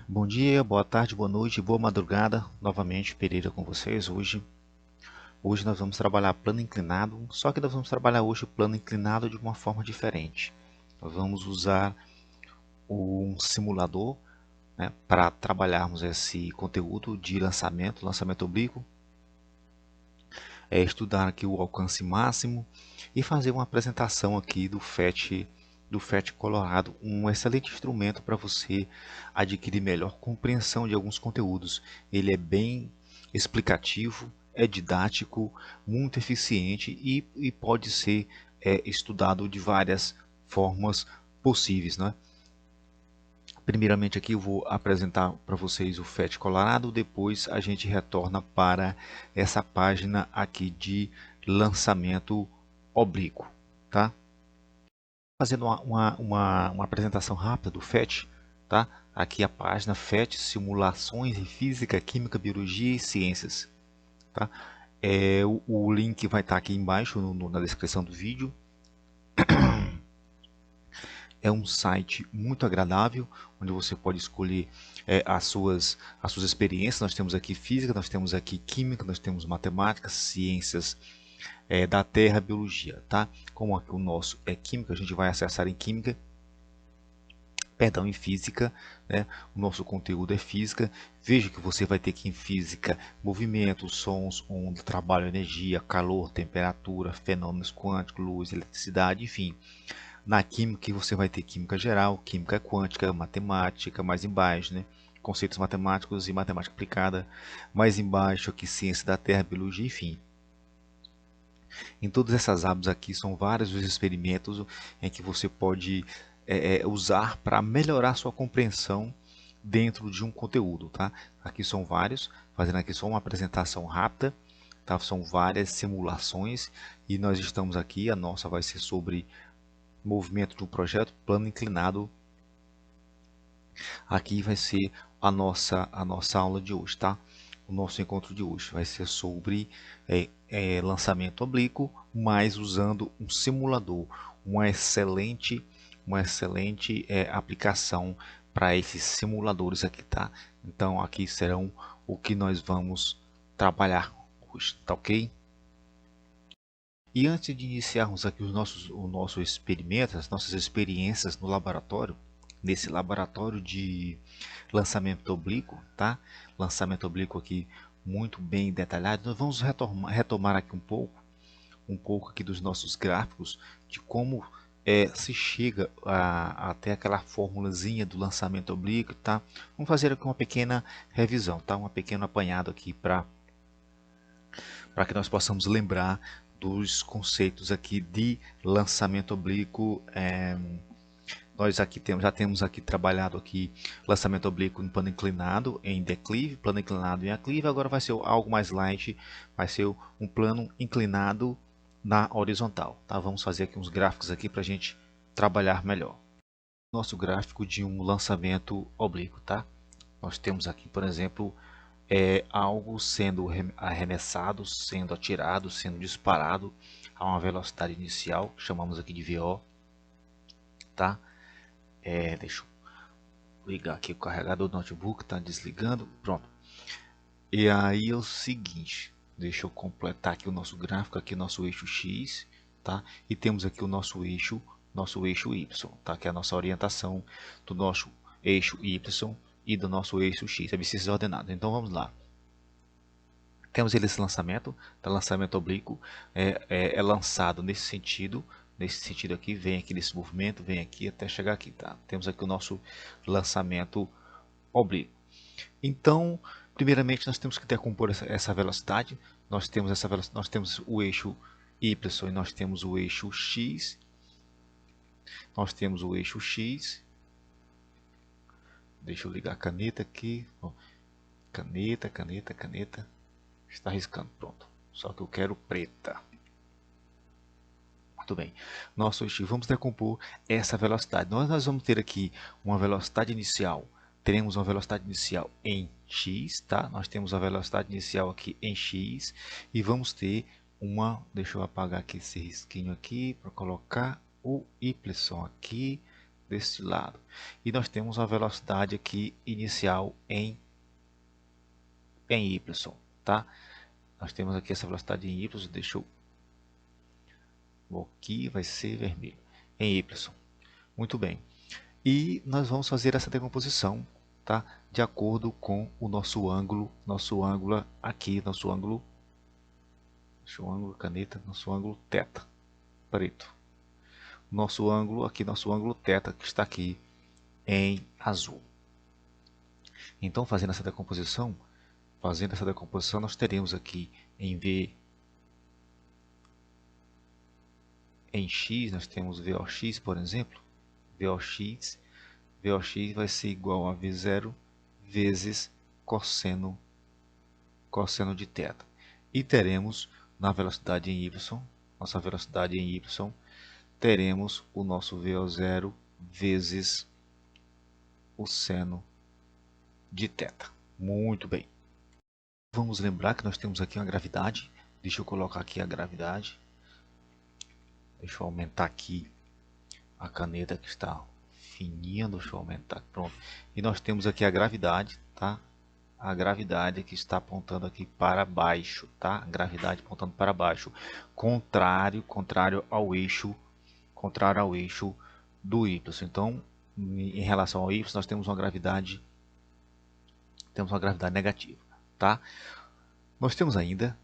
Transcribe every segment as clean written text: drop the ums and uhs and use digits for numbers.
Bom dia, boa tarde, boa noite, boa madrugada. Novamente, Pereira com vocês hoje. Hoje nós vamos trabalhar plano inclinado, só que nós vamos trabalhar hoje o plano inclinado de uma forma diferente. Nós vamos usar um simulador, né, para trabalharmos esse conteúdo de lançamento oblíquo, estudar aqui o alcance máximo e fazer uma apresentação aqui do FET Colorado, um excelente instrumento para você adquirir melhor compreensão de alguns conteúdos. Ele é bem explicativo, é didático, muito eficiente e pode ser estudado de várias formas possíveis, né? Primeiramente aqui eu vou apresentar para vocês o FET Colorado, depois a gente retorna para essa página aqui de lançamento oblíquo, tá? Fazendo uma apresentação rápida do FET, tá? Aqui a página FET, Simulações em Física, Química, Biologia e Ciências, tá? O link vai estar aqui embaixo na descrição do vídeo. É um site muito agradável, onde você pode escolher as suas experiências. Nós temos aqui física, nós temos aqui química, nós temos matemática, ciências da terra, biologia, tá? Como aqui o nosso é química, a gente vai acessar em química, perdão, em física, né? O nosso conteúdo é física. Veja que você vai ter aqui em física movimentos, sons, onda, trabalho, energia, calor, temperatura, fenômenos quânticos, luz, eletricidade, enfim. Na química você vai ter química geral, química quântica, matemática, mais embaixo, né? Conceitos matemáticos e matemática aplicada, mais embaixo aqui ciência da Terra, biologia, enfim. Em todas essas abas aqui são vários os experimentos em que você pode usar para melhorar sua compreensão dentro de um conteúdo, tá? Aqui são vários, fazendo aqui só uma apresentação rápida, tá? São várias simulações e nós estamos aqui, a nossa vai ser sobre movimento de um projeto, plano inclinado. Aqui vai ser a nossa aula de hoje, tá? O nosso encontro de hoje vai ser sobre lançamento oblíquo, mas usando um simulador, uma excelente aplicação para esses simuladores aqui, tá? Então aqui serão o que nós vamos trabalhar hoje, tá ok? E antes de iniciarmos aqui o nosso experimento, as nossas experiências no laboratório, nesse laboratório de lançamento oblíquo, tá? Lançamento oblíquo aqui muito bem detalhado. Nós vamos retomar aqui um pouco aqui dos nossos gráficos de como se chega até aquela formulazinha do lançamento oblíquo, tá? Vamos fazer aqui uma pequena revisão, tá? Um pequeno apanhado aqui para que nós possamos lembrar dos conceitos aqui de lançamento oblíquo. Nós aqui já temos aqui trabalhado aqui lançamento oblíquo no plano inclinado em declive, plano inclinado em aclive. Agora vai ser algo mais light, vai ser um plano inclinado na horizontal, tá? Vamos fazer aqui uns gráficos aqui para a gente trabalhar melhor. Nosso gráfico de um lançamento oblíquo, tá? Nós temos aqui, por exemplo, algo sendo arremessado, sendo atirado, sendo disparado a uma velocidade inicial, que chamamos aqui de VO, tá? Deixa eu ligar aqui o carregador do notebook, tá desligando, pronto. E aí é o seguinte, deixa eu completar aqui o nosso gráfico, aqui nosso eixo X, tá? E temos aqui o nosso eixo Y, tá? Que é a nossa orientação do nosso eixo Y e do nosso eixo X, abscissas ordenadas. Então vamos lá. Temos esse lançamento, lançamento oblíquo, é lançado nesse sentido aqui, vem aqui nesse movimento, vem aqui até chegar aqui, tá? Temos aqui o nosso lançamento oblíquo. Então, primeiramente nós temos que decompor essa velocidade. Nós temos o eixo Y e nós temos o eixo X. Nós temos o eixo X. Deixa eu ligar a caneta aqui. Caneta. Está riscando, pronto. Só que eu quero preta. Muito bem. Vamos decompor essa velocidade. Nós vamos ter aqui uma velocidade inicial. Teremos uma velocidade inicial em x, tá? Nós temos a velocidade inicial aqui em x e vamos ter uma. Deixa eu apagar aqui esse risquinho aqui para colocar o y aqui. deste lado. E nós temos a velocidade aqui inicial em y, tá? Nós temos aqui essa velocidade em y, deixa eu... Aqui vai ser vermelho, em y. Muito bem. E nós vamos fazer essa decomposição, tá? De acordo com o nosso ângulo aqui, nosso ângulo caneta, nosso ângulo θ, preto. Nosso ângulo aqui, nosso ângulo θ, que está aqui em azul. Então, fazendo essa decomposição, nós teremos aqui em V, em x, nós temos VOx, por exemplo. VOx vai ser igual a V0 vezes cosseno de θ. E teremos na velocidade em y, nossa velocidade em y, teremos o nosso VO0 vezes o seno de θ. Muito bem. Vamos lembrar que nós temos aqui uma gravidade. Deixa eu colocar aqui a gravidade. Deixa eu aumentar aqui a caneta que está fininha. Deixa eu aumentar. Pronto. E nós temos aqui a gravidade, tá? A gravidade que está apontando aqui para baixo, tá? A gravidade apontando para baixo, contrário ao eixo do y. Então, em relação ao y, nós temos uma gravidade negativa, tá? Nós temos ainda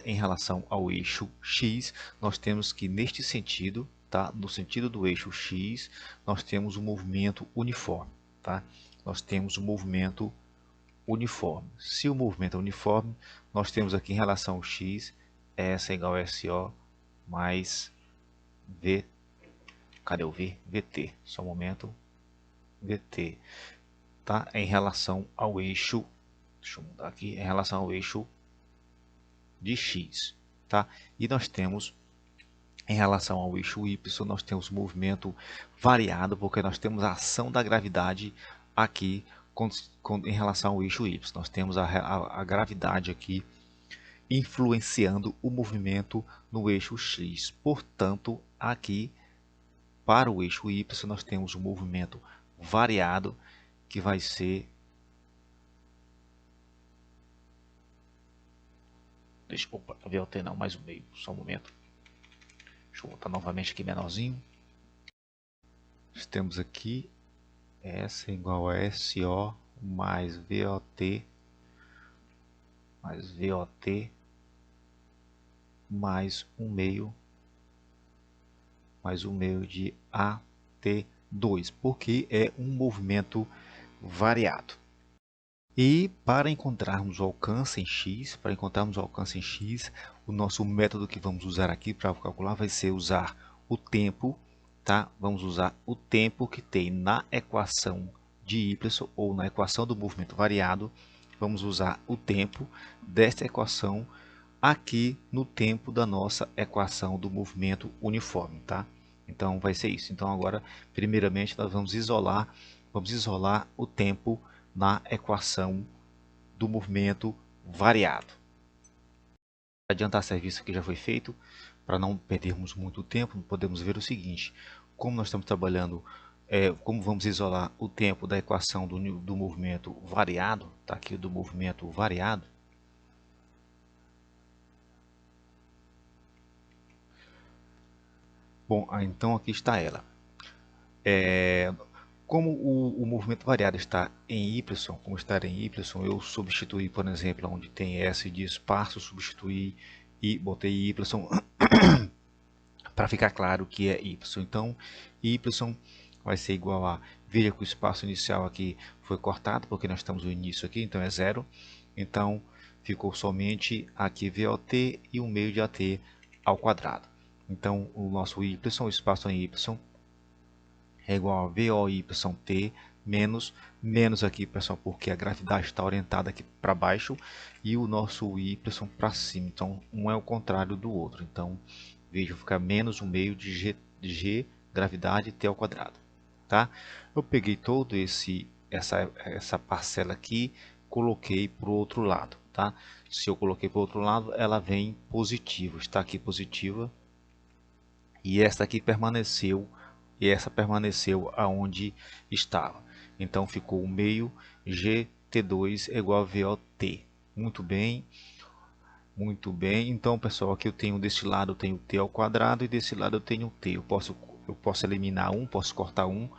em relação ao eixo x, nós temos que neste sentido, tá? No sentido do eixo x, nós temos um movimento uniforme, tá? Nós temos um movimento uniforme. Se o movimento é uniforme, nós temos aqui em relação ao x, S é igual a SO mais V, cadê o V? VT, só um momento, VT, tá? Em relação ao eixo, deixa eu mudar aqui, em relação ao eixo de x, tá? E nós temos, em relação ao eixo y, nós temos movimento variado, porque nós temos a ação da gravidade aqui em relação ao eixo y. Nós temos a gravidade aqui influenciando o movimento no eixo x. Portanto, aqui para o eixo y nós temos um movimento variado que vai ser... Opa, VLT não, mais um meio, só um momento. Deixa eu botar novamente aqui menorzinho. Nós temos aqui S igual a SO mais VOT mais um meio de AT2, porque é um movimento variado. E para encontrarmos o alcance em x, o nosso método que vamos usar aqui para calcular vai ser usar o tempo, tá? Vamos usar o tempo que tem na equação de y ou na equação do movimento variado. Vamos usar o tempo desta equação aqui no tempo da nossa equação do movimento uniforme, tá? Então vai ser isso. Então agora, primeiramente, nós vamos isolar o tempo na equação do movimento variado. Adiantar serviço que já foi feito, para não perdermos muito tempo, podemos ver o seguinte: como nós estamos trabalhando, como vamos isolar o tempo da equação do movimento variado, tá aqui do movimento variado. Bom, então aqui está ela. Como o movimento variado está em y, eu substituí, por exemplo, onde tem S de espaço, substituí e botei y para ficar claro que é y. Então, y vai ser igual a... Veja que o espaço inicial aqui foi cortado, porque nós estamos no início aqui, então é zero. Então, ficou somente aqui VOT e um meio de AT ao quadrado. Então, o nosso y, o espaço em y, é igual a VOYT menos aqui, pessoal, porque a gravidade está orientada aqui para baixo e o nosso y para cima. Então, um é o contrário do outro. Então, veja, fica menos um meio de g gravidade t ao quadrado, tá? Eu peguei todo essa parcela aqui, coloquei para o outro lado, tá? Se eu coloquei para o outro lado, ela vem positiva, está aqui positiva, e esta aqui permaneceu e essa permaneceu aonde estava. Então ficou o meio GT2 é igual a VOT. Muito bem, muito bem. Então, pessoal, aqui eu tenho desse lado eu tenho t ao quadrado e desse lado eu tenho t. Eu posso eliminar um, posso cortar um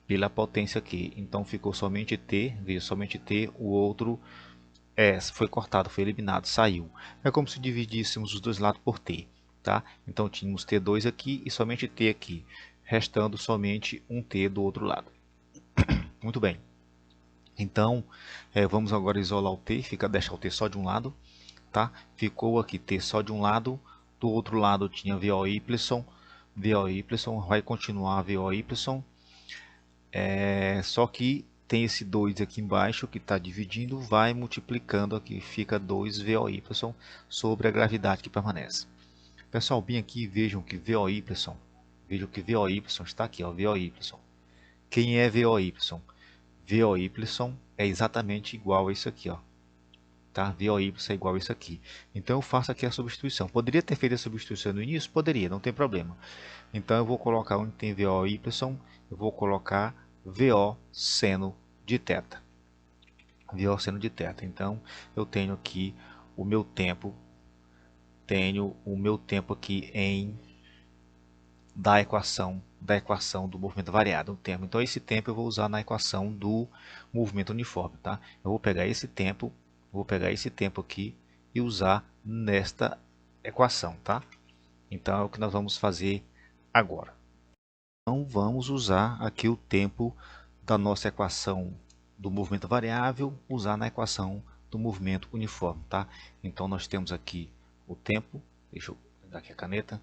pela potência aqui. Então ficou somente t, veja, somente t, o outro foi cortado, foi eliminado, saiu. É como se dividíssemos os dois lados por t, tá? Então tínhamos t2 aqui e somente t aqui, restando somente um t do outro lado. Muito bem. Então, vamos agora isolar o t, deixar o t só de um lado, tá? Ficou aqui t só de um lado, do outro lado tinha VOY, vai continuar VOY, só que tem esse 2 aqui embaixo que está dividindo, vai multiplicando aqui, fica 2 VOY sobre a gravidade que permanece. Pessoal, bem aqui, vejam que VOY está aqui, ó, VOY. Quem é VOY? VOY é exatamente igual a isso aqui, ó. Tá? VOY é igual a isso aqui. Então eu faço aqui a substituição. Poderia ter feito a substituição no início? Poderia, não tem problema. Então eu vou colocar onde tem VOY, eu vou colocar VO seno de θ. VO seno de θ. Então eu tenho aqui o meu tempo, aqui da equação do movimento variado, Então esse tempo eu vou usar na equação do movimento uniforme, tá? Eu vou pegar esse tempo aqui e usar nesta equação, tá? Então é o que nós vamos fazer agora. Então vamos usar aqui o tempo da nossa equação do movimento variável, usar na equação do movimento uniforme, tá? Então nós temos aqui o tempo, deixa eu pegar aqui a caneta,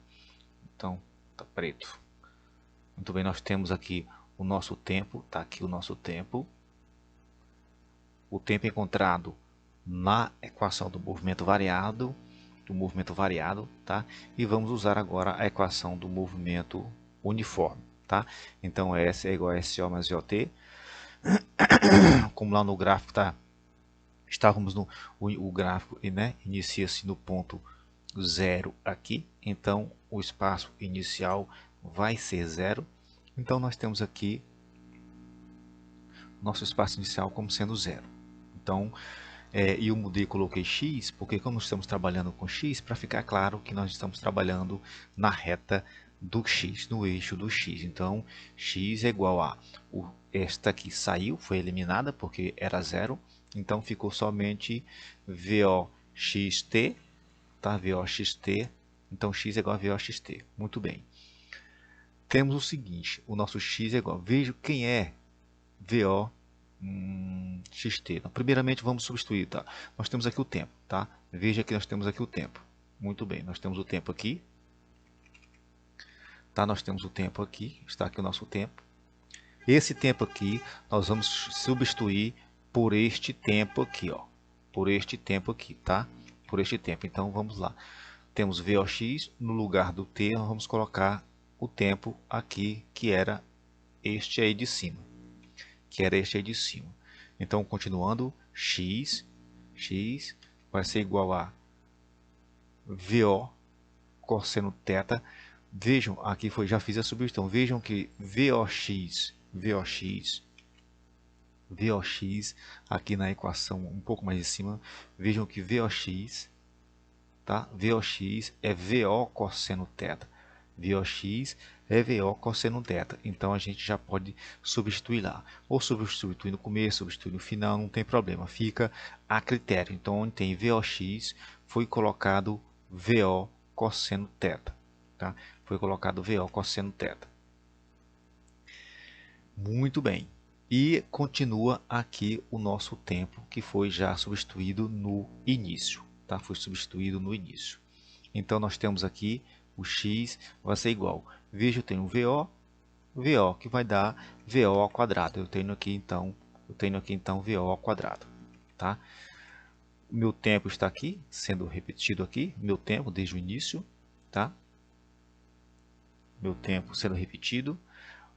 então tá preto. Muito bem, nós temos aqui o nosso tempo, tá aqui o nosso tempo. O tempo encontrado na equação do movimento variado, tá? E vamos usar agora a equação do movimento uniforme, tá? Então S é igual a SO mais VOT. Como lá no gráfico tá, estávamos o gráfico, né, inicia-se no ponto 0 aqui, então o espaço inicial vai ser 0. Então nós temos aqui nosso espaço inicial como sendo 0. Então, eu mudei e coloquei x, porque como estamos trabalhando com x, para ficar claro que nós estamos trabalhando na reta do x, no eixo do x. Então, x é igual a... esta aqui saiu, foi eliminada porque era 0. Então, ficou somente VOXT, tá? VOXT. Então, x é igual a VOXT. Muito bem. Temos o seguinte, o nosso x é igual... Veja quem é VO xt. Então, primeiramente vamos substituir, tá? Nós temos aqui o tempo, tá? Veja que nós temos aqui o tempo. Muito bem, nós temos o tempo aqui. Tá? Nós temos o tempo aqui, está aqui o nosso tempo. Esse tempo aqui nós vamos substituir por este tempo aqui, ó. Por este tempo aqui, tá? Por este tempo. Então vamos lá. Temos VOX, no lugar do T, nós vamos colocar o tempo aqui, que era este aí de cima. Então, continuando, x vai ser igual a VO cosseno θ. Vejam, aqui já fiz a substituição. Vejam que VOX, aqui na equação um pouco mais em cima, vejam que VOX, tá? VOX é VO cosseno θ. VOX é VO cosseno θ. Então a gente já pode substituir lá. Ou substituir no começo, substituir no final, não tem problema. Fica a critério. Então onde tem VOX foi colocado VO cosseno θ. Tá? Foi colocado VO cosseno θ. Muito bem. E continua aqui o nosso tempo que foi já substituído no início. Tá? Foi substituído no início. Então nós temos aqui o x vai ser igual. Veja, eu tenho VO que vai dar VO ao quadrado. Eu tenho aqui então VO ao quadrado, tá? O meu tempo está aqui, sendo repetido aqui, meu tempo desde o início, tá? Meu tempo sendo repetido.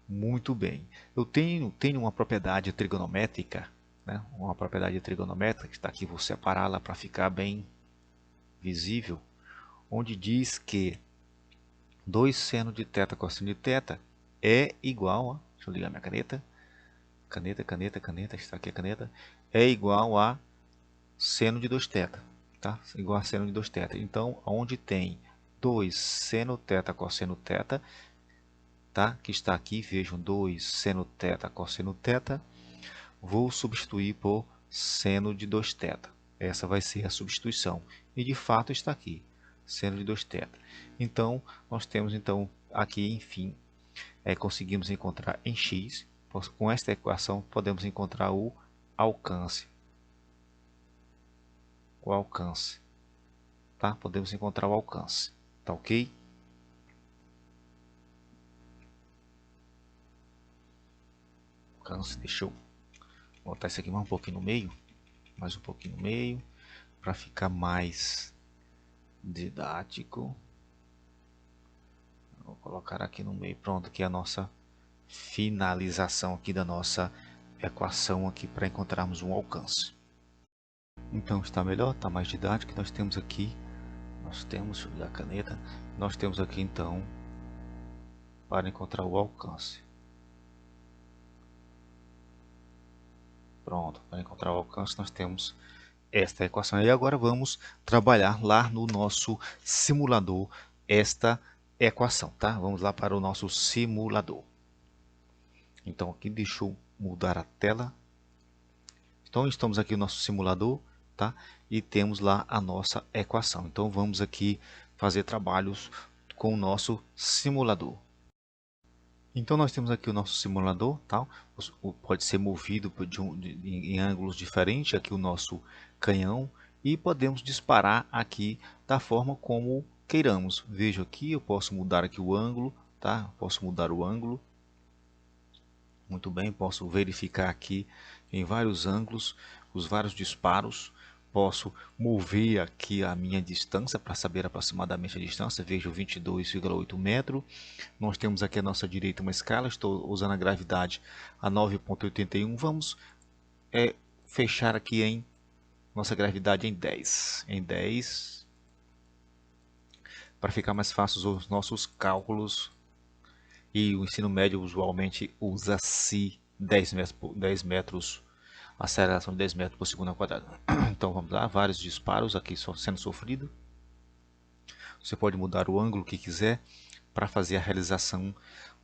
Muito bem. Eu tenho uma propriedade trigonométrica, né? Uma propriedade trigonométrica que está aqui, vou separá-la para ficar bem visível, onde diz que 2 seno de θ cosseno de θ é igual a... Deixa eu ligar minha caneta. Caneta, está aqui a caneta. É igual a seno de 2θ, tá? Igual a seno de 2θ. Então, onde tem 2 seno θ cosseno θ, tá? Que está aqui, vejam, 2 seno θ cosseno θ, vou substituir por seno de 2θ. Essa vai ser a substituição. E de fato está aqui, seno de 2θ. Então, nós temos então aqui, enfim, conseguimos encontrar em x, com esta equação podemos encontrar o alcance. Tá? Podemos encontrar o alcance, tá ok? Alcance, deixa eu botar isso aqui mais um pouquinho no meio, para ficar mais didático. Vou colocar aqui no meio, pronto, aqui é a nossa finalização aqui da nossa equação aqui para encontrarmos um alcance. Então está melhor, está mais didático. Nós temos aqui, deixa eu ligar a caneta, nós temos aqui então para encontrar o alcance. Pronto, para encontrar o alcance nós temos esta equação. E agora vamos trabalhar lá no nosso simulador esta equação, tá? Vamos lá para o nosso simulador. Então aqui deixa eu mudar a tela. Então estamos aqui no nosso simulador, tá? E temos lá a nossa equação. Então vamos aqui fazer trabalhos com o nosso simulador. Então nós temos aqui o nosso simulador, tá? Pode ser movido em ângulos diferentes, aqui o nosso canhão, e podemos disparar aqui da forma como queiramos. Veja aqui, eu posso mudar aqui o ângulo, tá? Posso mudar o ângulo. Muito bem, posso verificar aqui em vários ângulos os vários disparos. Posso mover aqui a minha distância para saber aproximadamente a distância. Vejo 22,8 metros. Nós temos aqui à nossa direita uma escala. Estou usando a gravidade a 9,81. Vamos fechar aqui em nossa gravidade em 10. Em 10. Para ficar mais fácil os nossos cálculos. E o ensino médio usualmente usa-se 10 metros, aceleração de 10 metros por segundo ao quadrado. Então vamos lá, vários disparos aqui sendo sofrido. Você pode mudar o ângulo que quiser para fazer a realização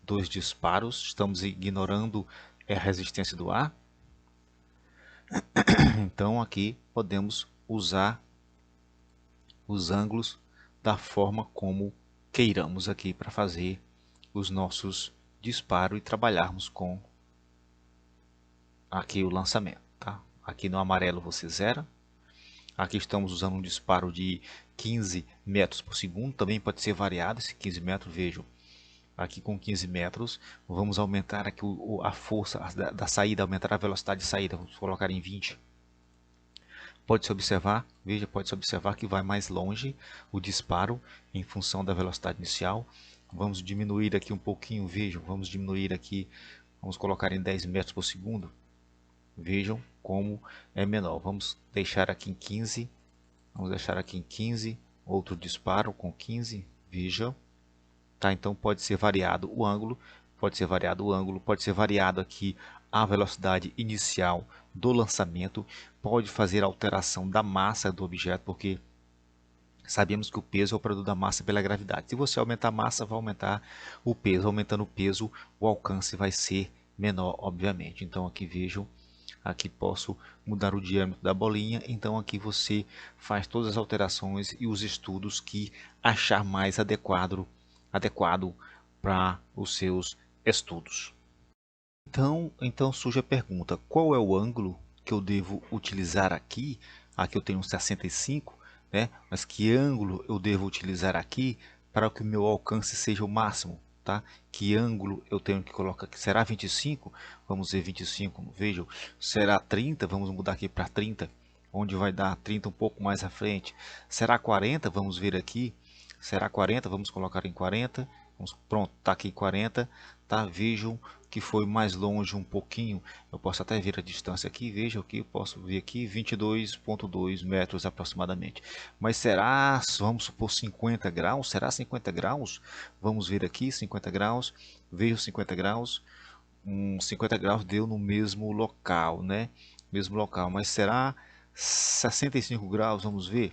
dos disparos. Estamos ignorando a resistência do ar. Então aqui podemos usar os ângulos da forma como queiramos aqui para fazer os nossos disparos e trabalharmos com aqui o lançamento, tá? Aqui no amarelo você zera. Aqui estamos usando um disparo de 15 metros por segundo, também pode ser variado esse 15 metros, vejam. Aqui com 15 metros, vamos aumentar aqui a força da saída, aumentar a velocidade de saída, vamos colocar em 20. Pode-se observar, veja, pode-se observar que vai mais longe o disparo em função da velocidade inicial. Vamos diminuir aqui um pouquinho, vejam, vamos diminuir aqui, vamos colocar em 10 metros por segundo. Vejam como é menor. Vamos deixar aqui em 15. Vamos deixar aqui em 15. Outro disparo com 15. Vejam. Tá, então pode ser variado o ângulo. Pode ser variado aqui a velocidade inicial do lançamento. Pode fazer alteração da massa do objeto, porque sabemos que o peso é o produto da massa pela gravidade. Se você aumentar a massa, vai aumentar o peso. Aumentando o peso, o alcance vai ser menor, obviamente. Então aqui vejam, aqui posso mudar o diâmetro da bolinha. Então aqui você faz todas as alterações e os estudos que achar mais adequado para os seus estudos. Então surge a pergunta, qual é o ângulo que eu devo utilizar aqui? Aqui eu tenho 65, né? Mas que ângulo eu devo utilizar aqui para que o meu alcance seja o máximo? Tá? Que ângulo eu tenho que colocar aqui? Será 25? Vamos ver 25, vejam. Será 30? Vamos mudar aqui para 30, onde vai dar 30 um pouco mais à frente. Será 40? Vamos ver aqui. Será 40? Vamos colocar em 40. Pronto, está aqui 40. Tá? Vejam que foi mais longe um pouquinho, eu posso até ver a distância aqui, veja aqui, eu posso ver aqui 22,2 metros aproximadamente. Mas será, vamos supor 50 graus, será 50 graus? Vamos ver aqui, 50 graus, veja 50 graus, 50 graus deu no mesmo local, né? Mesmo local, mas será 65 graus? Vamos ver.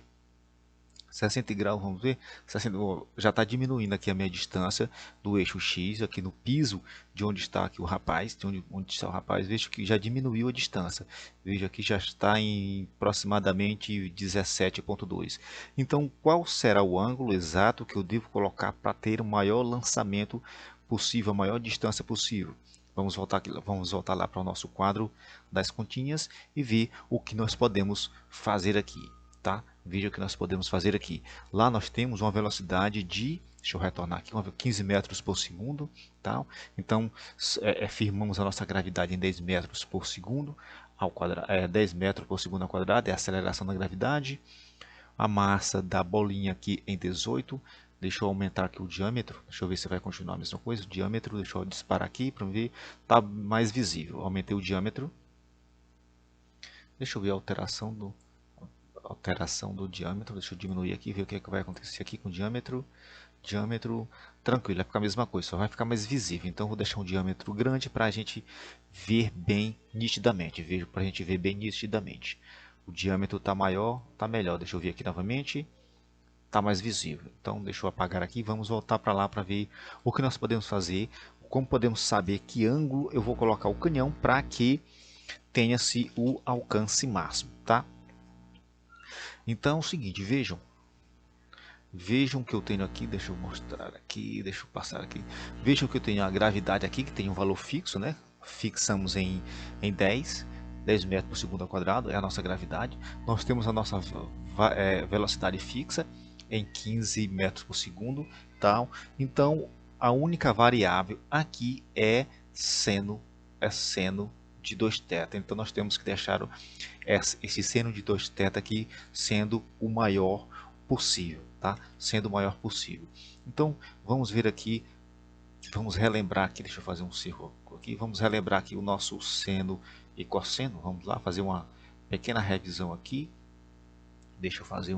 60 graus, vamos ver. 60, já está diminuindo aqui a minha distância do eixo X, aqui no piso de onde está aqui o rapaz, de onde está o rapaz, vejo que já diminuiu a distância. Veja que já está em aproximadamente 17,2. Então, qual será o ângulo exato que eu devo colocar para ter o maior lançamento possível, a maior distância possível? Vamos voltar lá para o nosso quadro das continhas e ver o que nós podemos fazer aqui. Tá? Veja o que nós podemos fazer aqui. Lá nós temos uma velocidade de, deixa eu retornar aqui, 15 metros por segundo. Tá? Então, firmamos a nossa gravidade em 10 metros por segundo, 10 metros por segundo ao quadrado, é a aceleração da gravidade. A massa da bolinha aqui em 18. Deixa eu aumentar aqui o diâmetro. Deixa eu ver se vai continuar a mesma coisa. O diâmetro, deixa eu disparar aqui para ver. Está mais visível. Aumentei o diâmetro. Deixa eu ver a alteração do diâmetro. Deixa eu diminuir aqui, ver o que, é que vai acontecer aqui com o diâmetro. Diâmetro tranquilo, vai ficar a mesma coisa, só vai ficar mais visível. Então vou deixar um diâmetro grande para a gente ver bem nitidamente. Vejo para a gente ver bem nitidamente. O diâmetro está maior, está melhor. Deixa eu ver aqui novamente. Está mais visível. Então deixa eu apagar aqui. Vamos voltar para lá para ver o que nós podemos fazer. Como podemos saber que ângulo eu vou colocar o canhão para que tenha-se o alcance máximo, tá? Então é o seguinte, vejam que eu tenho aqui, deixa eu mostrar aqui, deixa eu passar aqui. Vejam que eu tenho a gravidade aqui, que tem um valor fixo, né? Fixamos em 10 metros por segundo ao quadrado, é a nossa gravidade. Nós temos a nossa velocidade fixa em 15 metros por segundo, tal. Então, a única variável aqui é seno de 2θ. Então, nós temos que deixar esse seno de 2θ aqui sendo o maior possível, tá? Sendo o maior possível. Então, vamos ver aqui, vamos relembrar aqui, deixa eu fazer um círculo aqui, vamos relembrar aqui o nosso seno e cosseno. Vamos lá fazer uma pequena revisão aqui. Deixa eu fazer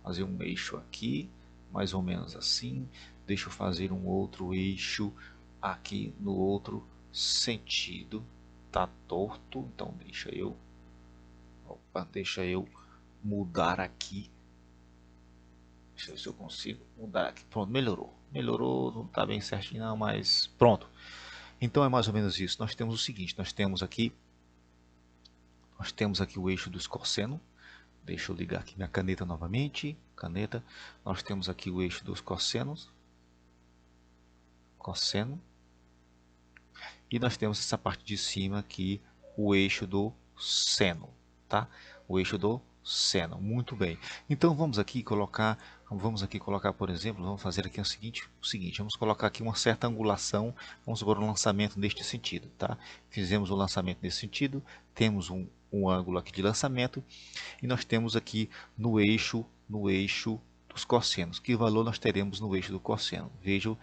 fazer um eixo aqui, mais ou menos assim. Deixa eu fazer um outro eixo aqui no outro sentido. Tá torto, então deixa eu mudar aqui. Deixa eu ver se eu consigo mudar aqui. Pronto, melhorou. Melhorou, não está bem certinho não, mas pronto. Então é mais ou menos isso. Nós temos o seguinte, nós temos aqui o eixo dos cossenos. Deixa eu ligar aqui minha caneta novamente. Caneta. Nós temos aqui o eixo dos cossenos. Cosseno. E nós temos essa parte de cima aqui, o eixo do seno, tá? O eixo do seno, muito bem. Então vamos aqui colocar, por exemplo, vamos fazer aqui o seguinte, vamos colocar aqui uma certa angulação, vamos supor um lançamento neste sentido, tá? Fizemos o lançamento nesse sentido, temos um ângulo aqui de lançamento e nós temos aqui no eixo dos cossenos. Que valor nós teremos no eixo do cosseno? Vejam.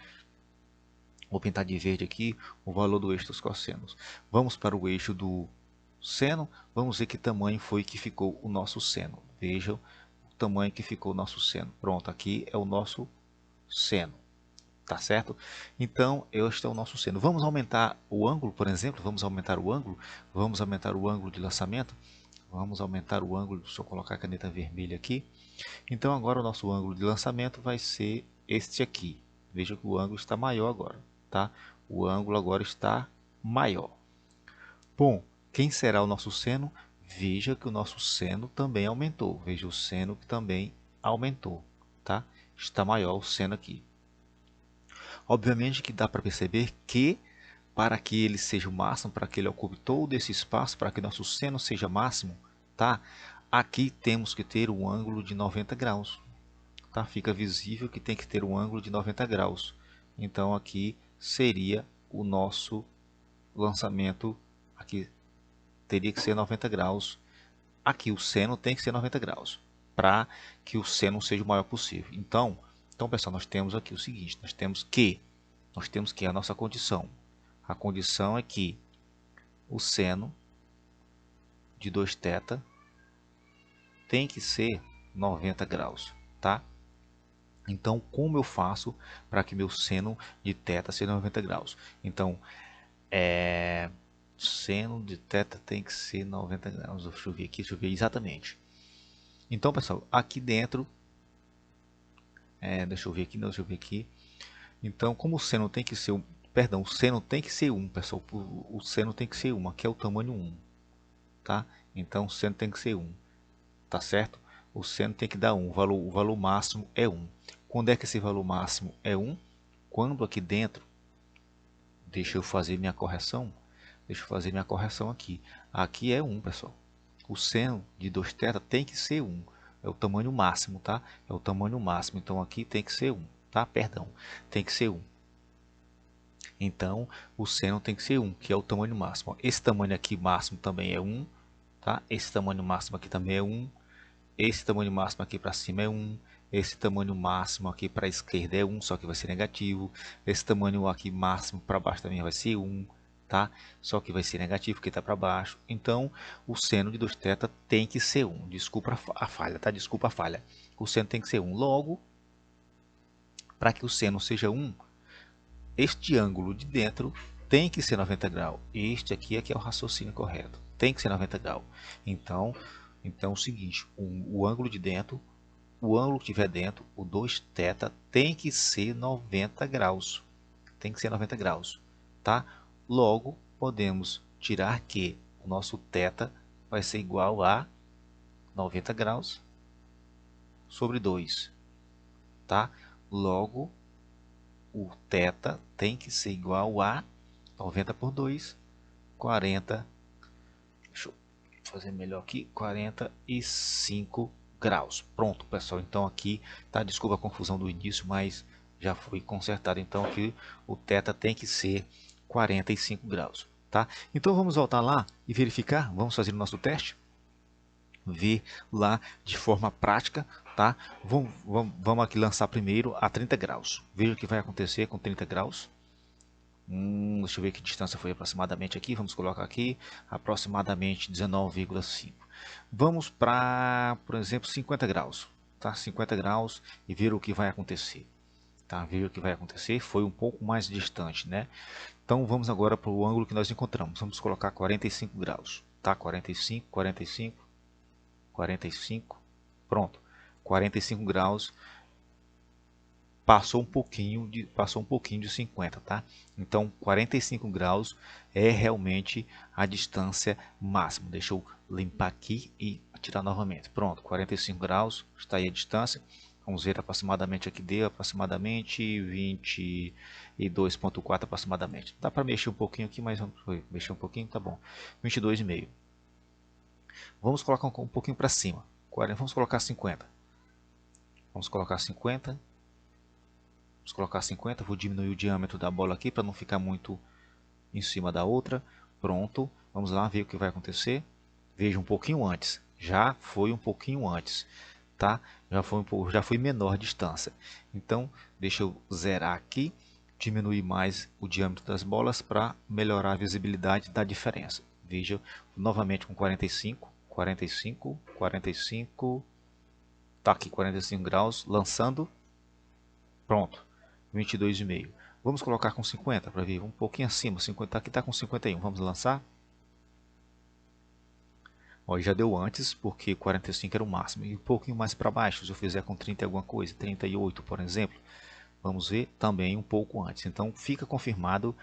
Vou pintar de verde aqui o valor do eixo dos cossenos. Vamos para o eixo do seno. Vamos ver que tamanho foi que ficou o nosso seno. Vejam o tamanho que ficou o nosso seno. Pronto, aqui é o nosso seno. Tá certo? Então, este é o nosso seno. Vamos aumentar o ângulo, por exemplo. Vamos aumentar o ângulo. Vamos aumentar o ângulo de lançamento. Vamos aumentar o ângulo. Deixa eu colocar a caneta vermelha aqui. Então, agora o nosso ângulo de lançamento vai ser este aqui. Veja que o ângulo está maior agora. Tá? O ângulo agora está maior. Bom, quem será o nosso seno? Veja que o nosso seno também aumentou. Veja o seno que também aumentou. Tá? Está maior o seno aqui. Obviamente que dá para perceber que para que ele seja o máximo, para que ele ocupe todo esse espaço, para que nosso seno seja máximo, tá? Aqui temos que ter um ângulo de 90 graus. Tá? Fica visível que tem que ter um ângulo de 90 graus. Então aqui seria o nosso lançamento, aqui teria que ser 90 graus, aqui o seno tem que ser 90 graus, para que o seno seja o maior possível. Então pessoal, nós temos aqui o seguinte, nós temos que a nossa condição, A condição é que o seno de 2θ tem que ser 90 graus, tá? Então, como eu faço para que meu seno de θ seja 90 graus? Então, seno de θ tem que ser 90 graus. Deixa eu ver aqui, deixa eu ver exatamente. Então, pessoal, aqui dentro, deixa eu ver aqui, não, deixa eu ver aqui. Então, como o seno tem que ser, o seno tem que ser 1, pessoal. O seno tem que ser 1, aqui é o tamanho 1, tá? Então, o seno tem que ser 1, tá certo? O seno tem que dar 1, o valor máximo é 1. Quando é que esse valor máximo é 1? Quando aqui dentro, deixa eu fazer minha correção. Deixa eu fazer minha correção aqui. Aqui é 1, pessoal. O seno de 2θ tem que ser 1. É o tamanho máximo, tá? É o tamanho máximo. Então aqui tem que ser 1, tá? Perdão, tem que ser 1. Então o seno tem que ser 1, que é o tamanho máximo. Esse tamanho aqui máximo também é 1, tá? Esse tamanho máximo aqui também é 1. Esse tamanho máximo aqui para cima é 1. Esse tamanho máximo aqui para a esquerda é 1, só que vai ser negativo. Esse tamanho aqui máximo para baixo também vai ser 1, tá? Só que vai ser negativo porque está para baixo. Então, o seno de 2θ tem que ser 1. Desculpa a falha, tá? Desculpa a falha. O seno tem que ser 1. Logo, para que o seno seja 1, este ângulo de dentro tem que ser 90 graus. Este aqui é que é o raciocínio correto. Tem que ser 90 graus. Então é o seguinte, o ângulo de dentro, o ângulo que tiver dentro, o 2θ tem que ser 90 graus. Tem que ser 90 graus, tá? Logo, podemos tirar que o nosso θ vai ser igual a 90 graus sobre 2, tá? Logo, o θ tem que ser igual a 90 por 2, 40. Deixa eu fazer melhor aqui, 45 graus. Pronto, pessoal. Então aqui, tá? Desculpa a confusão do início, mas já foi consertado. Então aqui o θ tem que ser 45 graus, tá? Então vamos voltar lá e verificar. Vamos fazer o nosso teste. Ver lá de forma prática, tá? Vamos aqui lançar primeiro a 30 graus. Veja o que vai acontecer com 30 graus. Deixa eu ver que distância foi aproximadamente aqui. Vamos colocar aqui aproximadamente 19,5. Vamos para, por exemplo, 50 graus, tá? 50 graus e ver o que vai acontecer, tá? Ver o que vai acontecer. Foi um pouco mais distante, né? Então vamos agora para o ângulo que nós encontramos. Vamos colocar 45 graus, tá? 45, 45, 45. Pronto. 45 graus. Passou um pouquinho de 50, tá? Então 45 graus é realmente a distância máxima. Deixa eu limpar aqui e tirar novamente. Pronto, 45 graus está aí a distância. Vamos ver aproximadamente aqui, deu aproximadamente 22,4 aproximadamente. Dá para mexer um pouquinho aqui, mas vamos mexer um pouquinho, tá bom. 22,5. Vamos colocar um pouquinho para cima. Vamos colocar 50. Vamos colocar 50. Vamos colocar 50, vou diminuir o diâmetro da bola aqui para não ficar muito em cima da outra. Pronto, vamos lá ver o que vai acontecer. Veja um pouquinho antes, já foi um pouquinho antes, tá? Já foi menor a distância. Então, deixa eu zerar aqui, diminuir mais o diâmetro das bolas para melhorar a visibilidade da diferença. Veja novamente com 45, 45, 45, tá aqui 45 graus, lançando, pronto. 22,5. Vamos colocar com 50 para ver um pouquinho acima. 50 aqui está com 51. Vamos lançar. Ó, já deu antes, porque 45 era o máximo. E um pouquinho mais para baixo, se eu fizer com 30 alguma coisa, 38 por exemplo. Vamos ver também um pouco antes. Então fica confirmado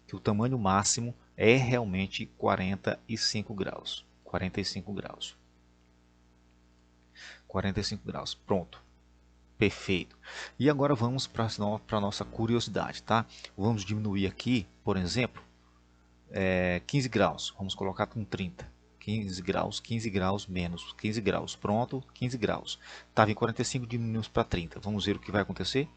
que o tamanho máximo é realmente 45 graus. 45 graus. 45 graus. Pronto. Perfeito. E agora vamos para a nossa curiosidade, tá? Vamos diminuir aqui, por exemplo, 15 graus. Vamos colocar com 30. 15 graus menos 15 graus. Pronto, 15 graus. Estava em 45, diminuímos para 30. Vamos ver o que vai acontecer.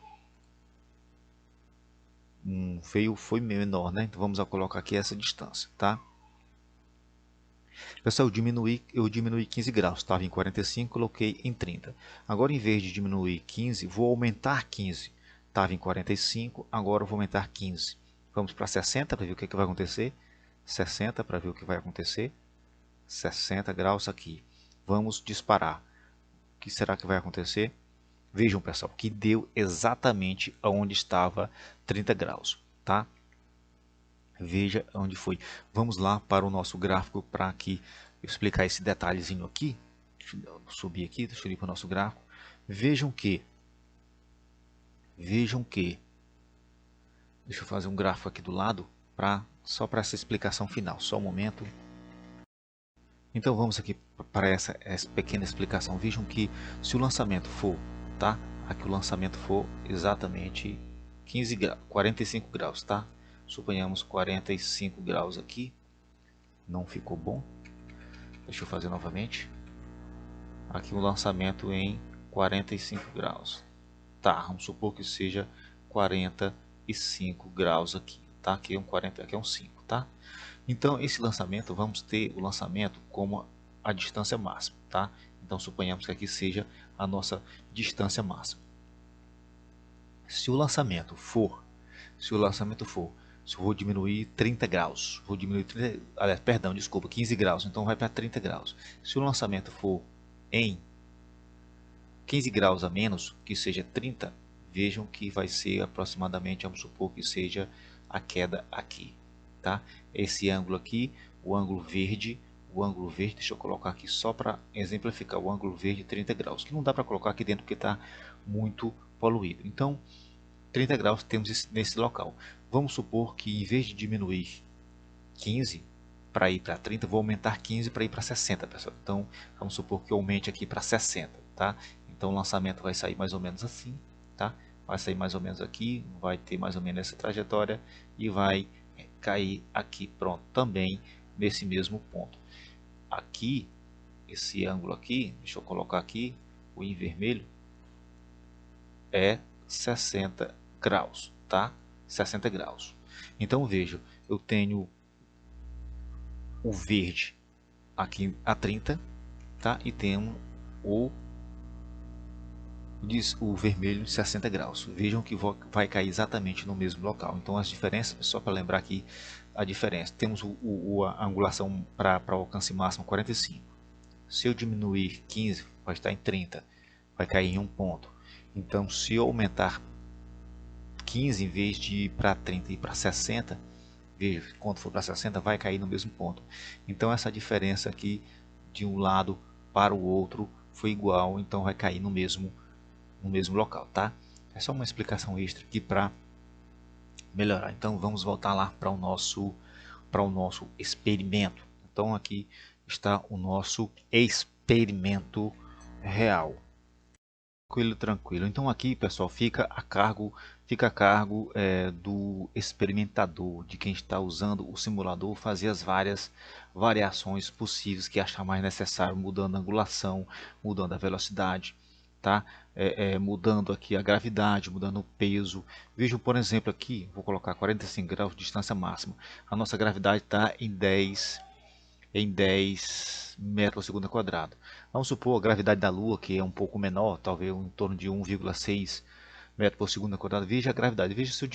Foi menor, né? Então vamos colocar aqui essa distância, tá? Pessoal, eu diminui 15 graus, estava em 45, coloquei em 30. Agora, em vez de diminuir 15, vou aumentar 15. Estava em 45, agora vou aumentar 15. Vamos para 60 para ver o que vai acontecer. 60 para ver o que vai acontecer. 60 graus aqui. Vamos disparar. O que será que vai acontecer? Vejam, pessoal, que deu exatamente onde estava 30 graus, tá? Veja onde foi. Vamos lá para o nosso gráfico para aqui explicar esse detalhezinho aqui. Deixa eu subir aqui, deixa eu ir para o nosso gráfico. Vejam que, deixa eu fazer um gráfico aqui do lado só para essa explicação final. Só um momento. Então vamos aqui para essa pequena explicação. Vejam que se o lançamento for, tá? Aqui o lançamento for exatamente 15 graus, 45 graus, tá? Suponhamos 45 graus aqui. Não ficou bom. Deixa eu fazer novamente. Aqui o lançamento em 45 graus. Tá, vamos supor que seja 45 graus aqui, tá? Aqui é um 40, aqui é um 5, tá? Então, esse lançamento, vamos ter o lançamento como a distância máxima, tá? Então, suponhamos que aqui seja a nossa distância máxima. Se o lançamento for, se eu vou diminuir 30 graus, vou diminuir 30, aliás, perdão, desculpa, 15 graus, então vai para 30 graus. Se o lançamento for em 15 graus a menos, que seja 30, vejam que vai ser aproximadamente, vamos supor que seja a queda aqui, tá? Esse ângulo aqui, o ângulo verde, deixa eu colocar aqui só para exemplificar, o ângulo verde 30 graus, que não dá para colocar aqui dentro porque está muito poluído. Então, 30 graus temos nesse local. Vamos supor que em vez de diminuir 15 para ir para 30, vou aumentar 15 para ir para 60, pessoal. Então, vamos supor que eu aumente aqui para 60, tá? Então, o lançamento vai sair mais ou menos assim, tá? Vai sair mais ou menos aqui, vai ter mais ou menos essa trajetória e vai cair aqui, pronto, também nesse mesmo ponto. Aqui, esse ângulo aqui, deixa eu colocar aqui, o em vermelho, é 60 graus, tá? 60 graus. Então, veja, eu tenho o verde aqui a 30, tá? E temos o vermelho de 60 graus. Vejam que vai cair exatamente no mesmo local. Então as diferenças, só para lembrar aqui a diferença, temos a angulação para alcance máximo 45. Se eu diminuir 15, vai estar em 30, vai cair em um ponto. Então se eu aumentar 15 em vez de ir para 30 e para 60, veja, quando for para 60 vai cair no mesmo ponto. Então essa diferença aqui de um lado para o outro foi igual, então vai cair no mesmo local, tá? É só uma explicação extra aqui para melhorar. Então vamos voltar lá para o nosso experimento. Então aqui está o nosso experimento real. Tranquilo, tranquilo. Então aqui, pessoal, fica a cargo do experimentador, de quem está usando o simulador, fazer as várias variações possíveis que achar mais necessário, mudando a angulação, mudando a velocidade, tá? Mudando aqui a gravidade, mudando o peso. Vejam, por exemplo, aqui, vou colocar 45 graus de distância máxima. A nossa gravidade está em 10 metros por segundo quadrado. Vamos supor a gravidade da Lua, que é um pouco menor, talvez em torno de 1,6 metros por segundo quadrado. Veja a gravidade. Veja se eu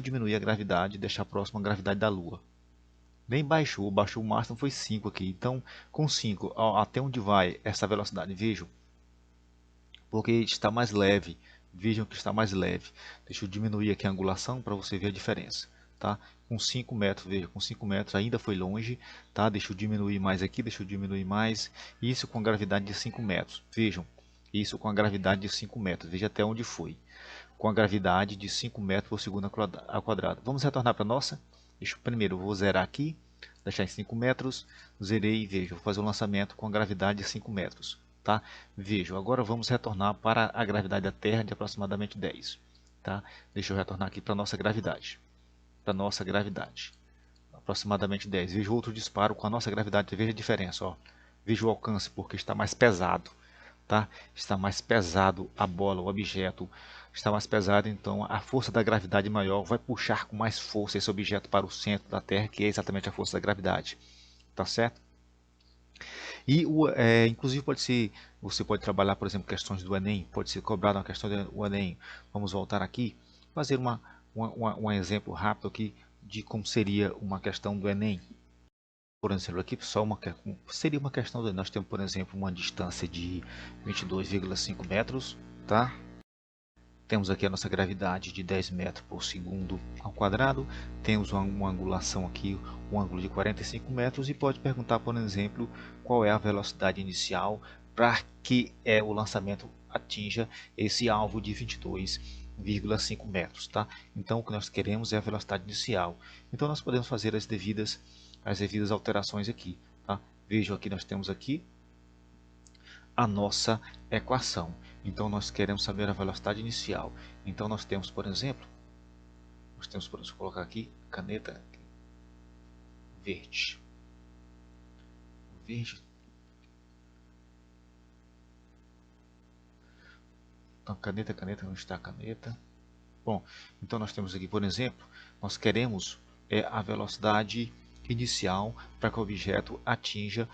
diminuir a gravidade, deixar próximo à gravidade da Lua. Nem baixou o máximo foi 5 aqui. Então, com 5, até onde vai essa velocidade? Vejam, porque está mais leve. Vejam que está mais leve. Deixa eu diminuir aqui a angulação para você ver a diferença. Tá? Com 5 metros, veja, com 5 metros ainda foi longe, tá? Deixa eu diminuir mais aqui, deixa eu diminuir mais, isso com gravidade de 5 metros, vejam, isso com a gravidade de 5 metros, veja até onde foi, com a gravidade de 5 metros por segundo ao quadrado. Vamos retornar para a nossa, primeiro eu vou zerar aqui, deixar em 5 metros, zerei e veja, vou fazer o lançamento com a gravidade de 5 metros, tá? Veja, agora vamos retornar para a gravidade da Terra de aproximadamente 10, tá? Deixa eu retornar aqui para a nossa gravidade. Aproximadamente 10. Vejo outro disparo com a nossa gravidade, veja a diferença, ó. Veja o alcance porque está mais pesado, tá? Está mais pesado a bola, o objeto está mais pesado, então a força da gravidade maior vai puxar com mais força esse objeto para o centro da Terra, que é exatamente a força da gravidade, tá certo? E inclusive você pode trabalhar, por exemplo, questões do Enem, pode ser cobrado uma questão do Enem. Vamos voltar aqui, fazer um exemplo rápido aqui de como seria uma questão do Enem. Por exemplo, aqui só seria uma questão do Enem. Nós temos, por exemplo, uma distância de 22,5 metros, tá? Temos aqui a nossa gravidade de 10 metros por segundo ao quadrado. Temos uma angulação aqui, um ângulo de 45 metros. E pode perguntar, por exemplo, qual é a velocidade inicial para que o lançamento atinja esse alvo de 22,5 metros. Tá? Então, o que nós queremos é a velocidade inicial. Então, nós podemos fazer as devidas alterações aqui. Tá? Vejam aqui, nós temos aqui a nossa equação. Então nós queremos saber a velocidade inicial. Então nós temos, por exemplo, vou colocar aqui caneta verde. Então caneta, onde está a caneta? Bom, então nós temos aqui, por exemplo, nós queremos a velocidade inicial para que o objeto atinja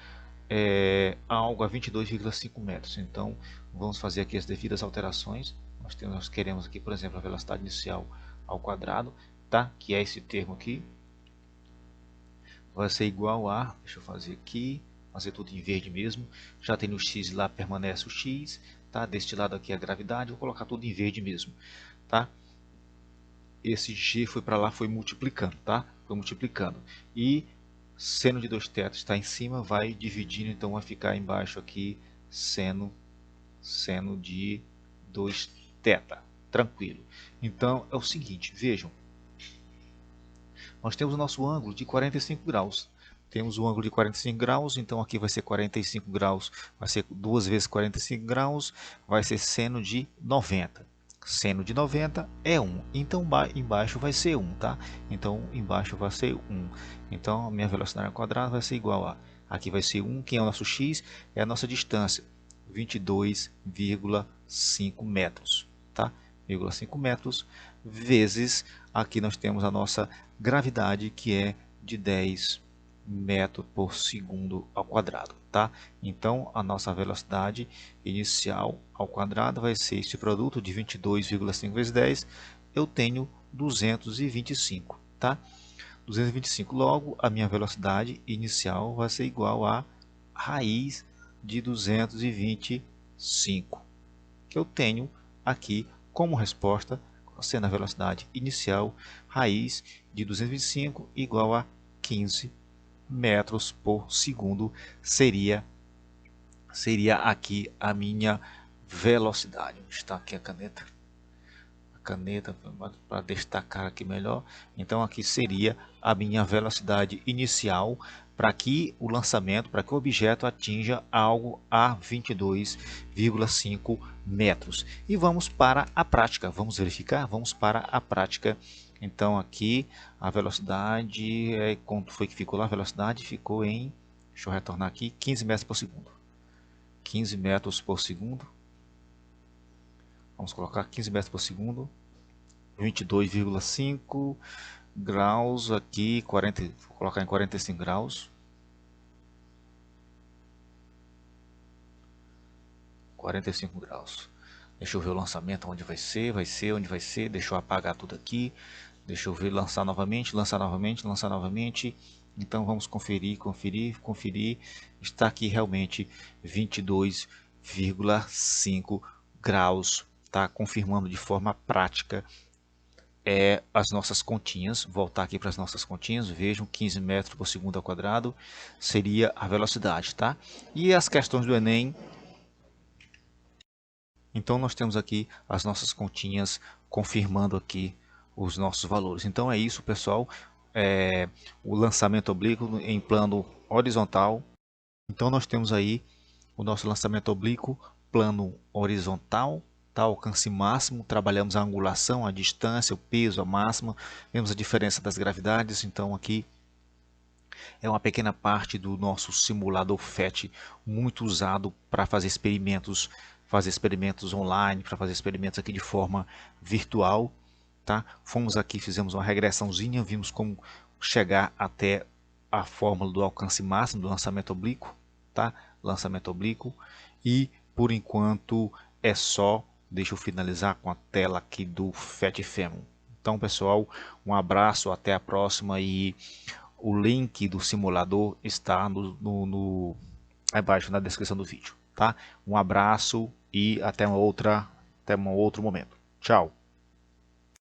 algo a 22,5 metros. Então vamos fazer aqui as devidas alterações. Nós queremos aqui, por exemplo, a velocidade inicial ao quadrado, tá? Que é esse termo aqui. Vai ser igual a, deixa eu fazer aqui, fazer tudo em verde mesmo. Já tem no x lá, permanece o x, tá? Deste lado aqui a gravidade, vou colocar tudo em verde mesmo, tá? Esse g foi para lá, foi multiplicando, tá? Foi multiplicando. E seno de 2θ está em cima, vai dividindo, então vai ficar embaixo aqui seno de 2θ. Tranquilo. Então é o seguinte, vejam. Nós temos o nosso ângulo de 45 graus. Temos o ângulo de 45 graus, então aqui vai ser 45 graus, vai ser 2 vezes 45 graus, vai ser seno de 90. Seno de 90 é 1, então embaixo vai ser 1, tá? Então embaixo vai ser 1. Então a minha velocidade ao quadrado vai ser igual a, aqui vai ser 1, que é o nosso x, é a nossa distância, 22,5 metros, tá? 0,5 metros, vezes, aqui nós temos a nossa gravidade, que é de 10 metros por segundo ao quadrado, tá? Então, a nossa velocidade inicial ao quadrado vai ser esse produto de 22,5 vezes 10, eu tenho 225, tá? 225, logo, a minha velocidade inicial vai ser igual a raiz de 225, que eu tenho aqui como resposta, sendo a velocidade inicial, raiz de 225 igual a 15 metros por segundo, seria aqui a minha velocidade. Está aqui a caneta para destacar aqui melhor. Então aqui seria a minha velocidade inicial para que o lançamento, para que o objeto atinja algo a 22,5 metros. E vamos para a prática, vamos verificar? Vamos para a prática. Então aqui a velocidade, quanto foi que ficou lá? A velocidade ficou em, deixa eu retornar aqui, 15 metros por segundo. 15 metros por segundo. Vamos colocar 15 metros por segundo. 22,5 graus aqui, 40, vou colocar em 45 graus. 45 graus. Deixa eu ver o lançamento, onde vai ser, onde vai ser. Deixa eu apagar tudo aqui. Deixa eu ver, lançar novamente, lançar novamente, lançar novamente. Então vamos conferir. Está aqui realmente 22,5 graus. Tá confirmando de forma prática as nossas continhas. Voltar aqui para as nossas continhas. Vejam, 15 metros por segundo ao quadrado seria a velocidade, tá? E as questões do Enem. Então nós temos aqui as nossas continhas confirmando aqui os nossos valores. Então é isso, pessoal. O lançamento oblíquo em plano horizontal. Então nós temos aí o nosso lançamento oblíquo, plano horizontal, tá? Alcance máximo, trabalhamos a angulação, a distância, o peso, a máxima, vemos a diferença das gravidades. Então aqui é uma pequena parte do nosso simulador PhET, muito usado para fazer experimentos online, para fazer experimentos aqui de forma virtual, tá? Fomos aqui, fizemos uma regressãozinha, vimos como chegar até a fórmula do alcance máximo do lançamento oblíquo, tá? Lançamento oblíquo. E por enquanto é só. Deixa eu finalizar com a tela aqui do PhET-FEMO. Então, pessoal, um abraço, até a próxima, e o link do simulador está abaixo na descrição do vídeo, tá? Um abraço e até um outro momento. Tchau!